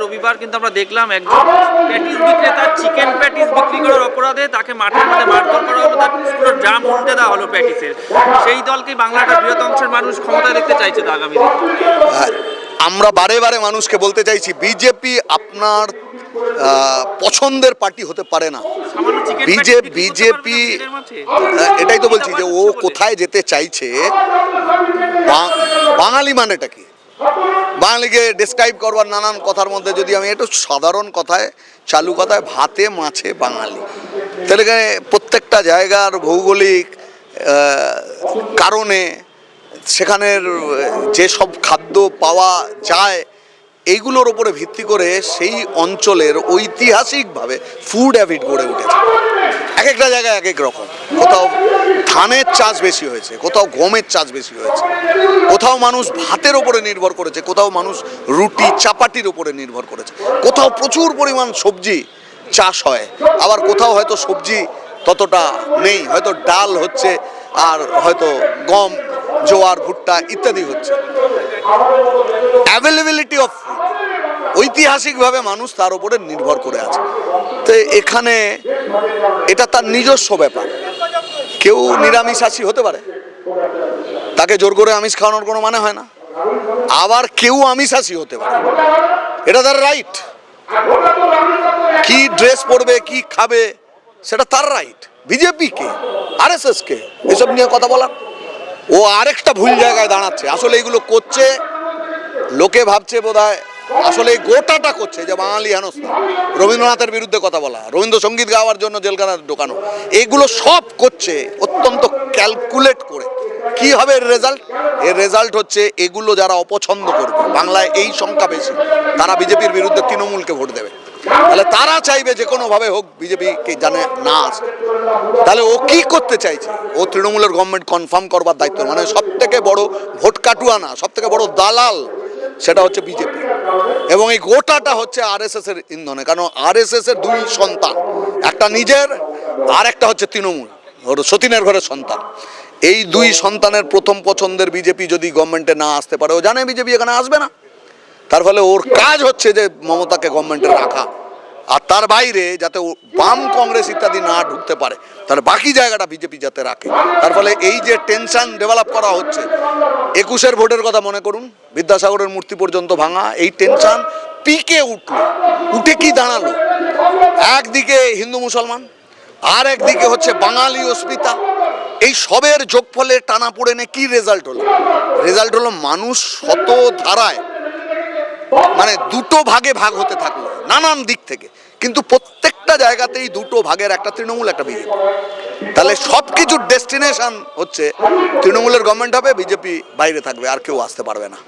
রবিবার কিন্তু আমরা দেখলাম একজন প্যাটিস বিক্রেতা চিকেন প্যাটিস বিক্রি করার অপরাধে তাকে মাঠের মধ্যে মারধর করা হলো, তার পুরো ড্রাম উল্টে দেওয়া হলো প্যাটিসের। সেই দলকে বাংলাটা বৃহৎ অংশের মানুষ ক্ষমতায় দেখতে চাইছে তো আগামী দিনে। আমরা বারে বারে মানুষকে বলতে চাইছি বিজেপি আপনার পছন্দের পার্টি হতে পারে না। বিজেপি এটাই তো বলছি যে ও কোথায় যেতে চাইছে। বাঙালি মানেটা কি, বাঙালিকে ডিসক্রাইব করবার নানান কথার মধ্যে যদি আমি একটু সাধারণ কথায় চালু কথায় ভাতে মাছে বাঙালি, তাহলে প্রত্যেকটা জায়গার ভৌগোলিক কারণে সেখানের যেসব খাদ্য পাওয়া যায় এইগুলোর ওপরে ভিত্তি করে সেই অঞ্চলের ঐতিহাসিকভাবে ফুড হ্যাবিট গড়ে উঠেছে। এক একটা জায়গায় এক এক রকম, কোথাও ধানের চাষ বেশি হয়েছে, কোথাও গমের চাষ বেশি হয়েছে, কোথাও মানুষ ভাতের ওপরে নির্ভর করেছে, কোথাও মানুষ রুটি চাপাটির ওপরে নির্ভর করেছে, কোথাও প্রচুর পরিমাণ সবজি চাষ হয়, আবার কোথাও হয়তো সবজি ততটা নেই, হয়তো ডাল হচ্ছে আর হয়তো গম জোয়ার ভুট্টা ইত্যাদি হচ্ছে। অ্যাভেলেবিলিটি অফ ফুড ঐতিহাসিকভাবে মানুষ তার উপরে নির্ভর করে আছে। তো এখানে এটা তার নিজস্ব ব্যাপার। কেউ নিরামিষাশী হতে পারে, তাকে জোর করে আমিষ খাওয়ানোর কোনো মানে হয় না। আবার কেউ আমিষাশী হতে পারে, এটা তার রাইট। কি ড্রেস পরবে, কি খাবে, সেটা তার রাইট। বিজেপি কে, আরএসএস কে এসব নিয়ে কথা বলার? ও আরেকটা ভুল জায়গায় দাঁড়াচ্ছে। আসলে এগুলো করছে, লোকে ভাবছে বোধহয় আসলে এই গোটাটা করছে যে বাঙালি হেনস্থা, রবীন্দ্রনাথের বিরুদ্ধে কথা বলা, রবীন্দ্রসঙ্গীত গাওয়ার জন্য জেলখানায় ঢোকানো, এগুলো সব করছে অত্যন্ত ক্যালকুলেট করে। কি হবে এর রেজাল্ট? এর রেজাল্ট হচ্ছে এগুলো যারা অপছন্দ করবে, বাংলায় এই সংখ্যা বেশি, তারা বিজেপির বিরুদ্ধে তৃণমূলকে ভোট দেবে। তাহলে তারা চাইবে যে কোনোভাবে হোক বিজেপিকে জানে না আসে। তাহলে ও কি করতে চাইছে? ও তৃণমূলের গভর্নমেন্ট কনফার্ম করবার দায়িত্ব, মানে সব থেকে বড় ভোট কাটুয়ানা, সব থেকে বড় দালাল সেটা হচ্ছে বিজেপি। এবং এই গোটাটা হচ্ছে আরএসএস এর ইন্ধনে। কারণ আরএসএস এর দুই সন্তান, একটা নিজের আর একটা হচ্ছে তৃণমূল, ওর সতীনের ঘরের সন্তান। এই দুই সন্তানের প্রথম পছন্দের বিজেপি যদি গভর্নমেন্টে না আসতে পারে, ও জানে বিজেপি এখানে আসবে না। তার ফলে ওর কাজ হচ্ছে যে মমতাকে গভর্নমেন্টে রাখা, আর তার বাইরে যাতে বাম কংগ্রেস ইত্যাদি না ঢুকতে পারে, তার বাকি জায়গাটা বিজেপি যাতে রাখে। তার ফলে এই যে টেনশন ডেভেলপ করা হচ্ছে, 21-এর ভোটের কথা মনে করুন, বিদ্যাসাগরের মূর্তি পর্যন্ত ভাঙা, এই টেনশন পিকে উঠলো, উঠে কি দাঁড়ালো? একদিকে হিন্দু মুসলমান, আর একদিকে হচ্ছে বাঙালি অস্মিতা, এই সবের যোগফলে টানা পড়েনে কি রেজাল্ট হলো? রেজাল্ট হলো মানুষ শত ধারায়, মানে দুটো ভাগে ভাগ হতে থাকলো নানান দিক থেকে, কিন্তু প্রত্যেকটা জায়গাতেই দুটো ভাগের, একটা তৃণমূল একটা বিজেপি। তাহলে সব কিছুর ডেস্টিনেশন হচ্ছে তৃণমূলের গভর্নমেন্ট হবে, বিজেপি বাইরে থাকবে, আর কেউ আসতে পারবে না।